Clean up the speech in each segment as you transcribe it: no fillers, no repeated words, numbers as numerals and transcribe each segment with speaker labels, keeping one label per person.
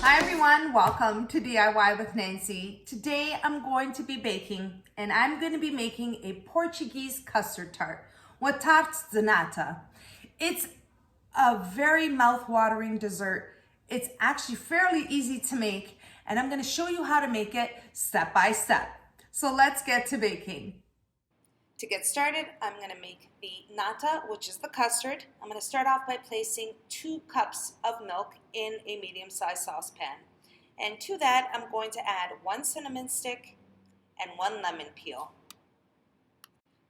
Speaker 1: Hi everyone, welcome to DIY with Nancy. Today I'm going to be baking and I'm going to be making a Portuguese custard tart with Tarte de Nata. It's a very mouth-watering dessert. It's actually fairly easy to make and I'm going to show you how to make it step by step. So let's get to baking. To get started, I'm going to make the nata, which is the custard. I'm going to start off by placing 2 cups of milk in a medium-sized saucepan. And to that, I'm going to add 1 cinnamon stick and 1 lemon peel.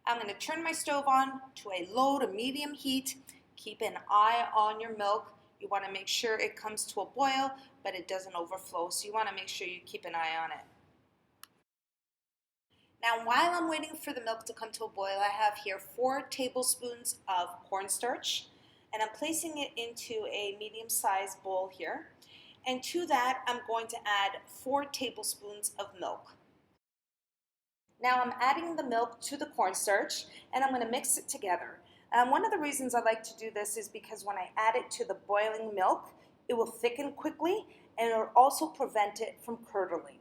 Speaker 1: I'm going to turn my stove on to a low to medium heat. Keep an eye on your milk. You want to make sure it comes to a boil, but it doesn't overflow. So you want to make sure you keep an eye on it. Now, while I'm waiting for the milk to come to a boil, I have here 4 tablespoons of cornstarch, and I'm placing it into a medium-sized bowl here. And to that, I'm going to add 4 tablespoons of milk. Now, I'm adding the milk to the cornstarch, and I'm going to mix it together. One of the reasons I like to do this is because when I add it to the boiling milk, it will thicken quickly, and it will also prevent it from curdling.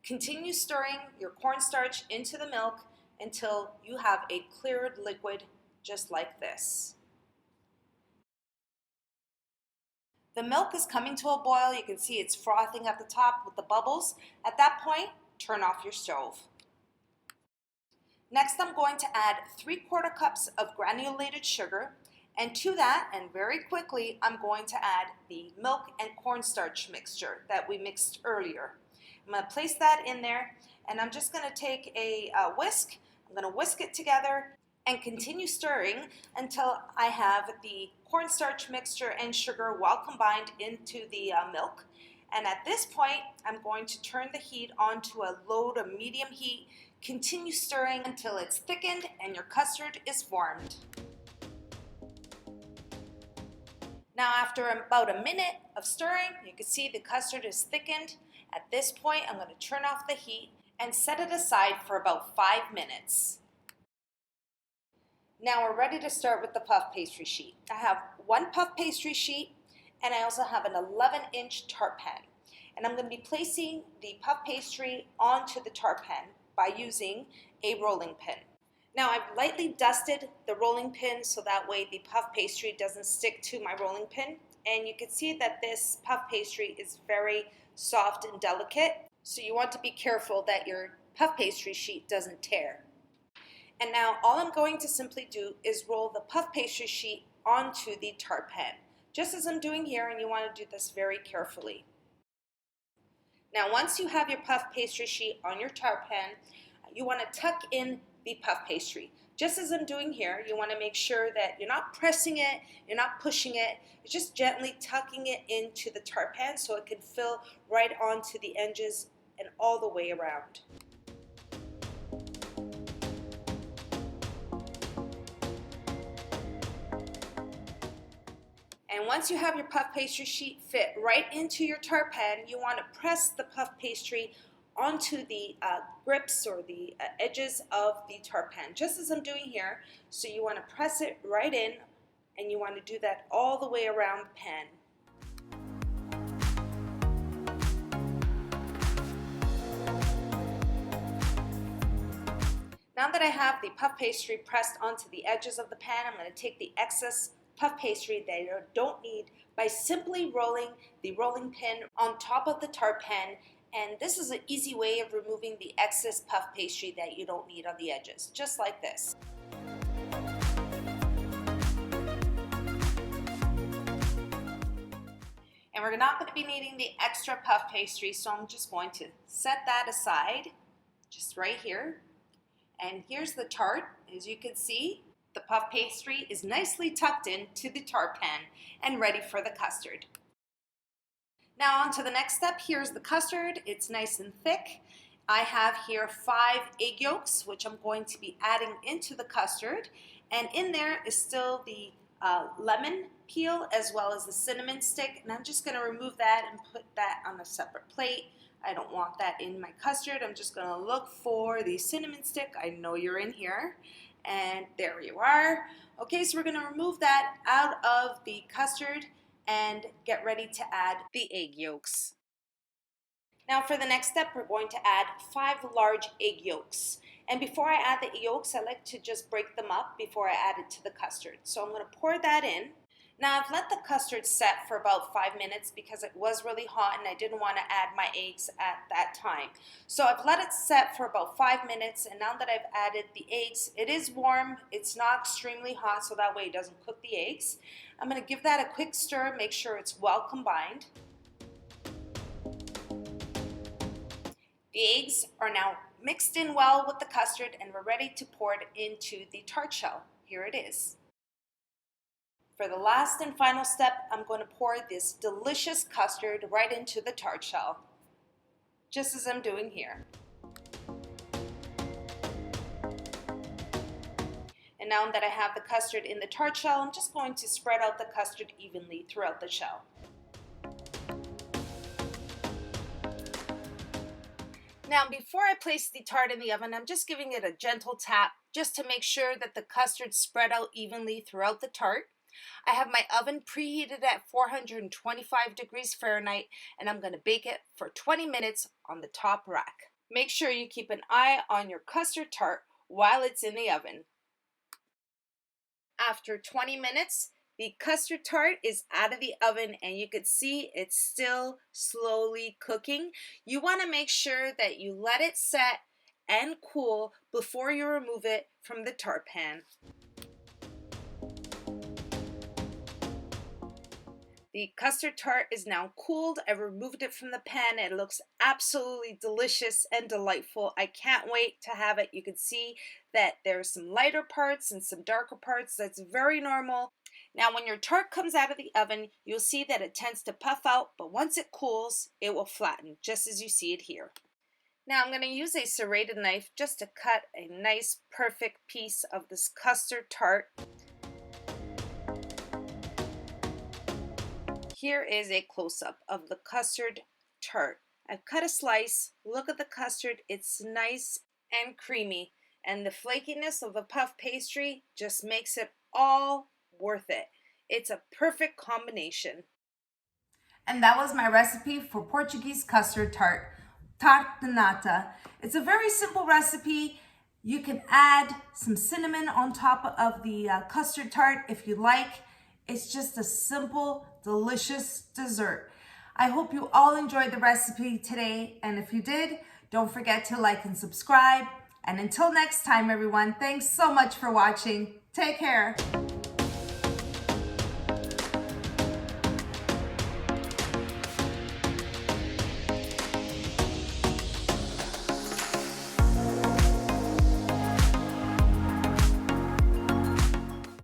Speaker 1: Continue stirring your cornstarch into the milk until you have a cleared liquid just like this. The milk is coming to a boil. You can see it's frothing at the top with the bubbles. At that point, turn off your stove. Next, I'm going to add 3/4 cups of granulated sugar, and to that, and very quickly, I'm going to add the milk and cornstarch mixture that we mixed earlier. I'm going to place that in there, and I'm just going to take a whisk. I'm going to whisk it together and continue stirring until I have the cornstarch mixture and sugar well combined into the milk. And at this point, I'm going to turn the heat on to a low to medium heat. Continue stirring until it's thickened and your custard is formed. Now, after about a minute of stirring, you can see the custard is thickened. At this point, I'm going to turn off the heat and set it aside for about 5 minutes. Now we're ready to start with the puff pastry sheet. I have 1 puff pastry sheet, and I also have an 11-inch tart pan. And I'm going to be placing the puff pastry onto the tart pan by using a rolling pin. Now I've lightly dusted the rolling pin so that way the puff pastry doesn't stick to my rolling pin. And you can see that this puff pastry is very soft and delicate, so you want to be careful that your puff pastry sheet doesn't tear. And now all I'm going to simply do is roll the puff pastry sheet onto the tart pan, just as I'm doing here, and you want to do this very carefully. Now once you have your puff pastry sheet on your tart pan, you want to tuck in the puff pastry. Just as I'm doing here, you want to make sure that you're not pressing it, you're not pushing it, you're just gently tucking it into the tart pan so it can fill right onto the edges and all the way around. And once you have your puff pastry sheet fit right into your tart pan, you want to press the puff pastry onto the grips or the edges of the tart pan, just as I'm doing here. So you want to press it right in, and you want to do that all the way around the pan. Now that I have the puff pastry pressed onto the edges of the pan, I'm going to take the excess puff pastry that you don't need by simply rolling the rolling pin on top of the tart pan. And this is an easy way of removing the excess puff pastry that you don't need on the edges, just like this. And we're not going to be needing the extra puff pastry, so I'm just going to set that aside, just right here. And here's the tart. As you can see, the puff pastry is nicely tucked into the tart pan and ready for the custard. Now on to the next step. Here's the custard. It's nice and thick. I have here 5 egg yolks, which I'm going to be adding into the custard. And in there is still the lemon peel as well as the cinnamon stick. And I'm just going to remove that and put that on a separate plate. I don't want that in my custard. I'm just going to look for the cinnamon stick. I know you're in here. And there you are. Okay, so we're going to remove that out of the custard. and get ready to add the egg yolks. Now for the next step, we're going to add 5 large egg yolks. And before I add the yolks, I like to just break them up before I add it to the custard. So I'm going to pour that in. Now I've let the custard set for about 5 minutes because it was really hot and I didn't want to add my eggs at that time. So I've let it set for about 5 minutes, and now that I've added the eggs, it is warm, it's not extremely hot, so that way it doesn't cook the eggs. I'm going to give that a quick stir, make sure it's well combined. The eggs are now mixed in well with the custard and we're ready to pour it into the tart shell. Here it is. For the last and final step, I'm going to pour this delicious custard right into the tart shell, just as I'm doing here. And now that I have the custard in the tart shell, I'm just going to spread out the custard evenly throughout the shell. Now, before I place the tart in the oven, I'm just giving it a gentle tap just to make sure that the custard spread out evenly throughout the tart. I have my oven preheated at 425 degrees Fahrenheit, and I'm going to bake it for 20 minutes on the top rack. Make sure you keep an eye on your custard tart while it's in the oven. After 20 minutes, the custard tart is out of the oven and you can see it's still slowly cooking. You want to make sure that you let it set and cool before you remove it from the tart pan. The custard tart is now cooled. I've removed it from the pan. It looks absolutely delicious and delightful. I can't wait to have it. You can see that there's some lighter parts and some darker parts. That's very normal. Now when your tart comes out of the oven, you'll see that it tends to puff out, but once it cools, it will flatten, just as you see it here. Now I'm going to use a serrated knife just to cut a nice perfect piece of this custard tart. Here is a close-up of the custard tart. I've cut a slice. Look at the custard. It's nice and creamy, and the flakiness of the puff pastry just makes it all worth it. It's a perfect combination. And that was my recipe for Portuguese custard tart, Tarte de Nata. It's a very simple recipe. You can add some cinnamon on top of the custard tart if you like. It's just a simple, delicious dessert. I hope you all enjoyed the recipe today, and if you did, don't forget to like and subscribe. And until next time, everyone, thanks so much for watching. Take care.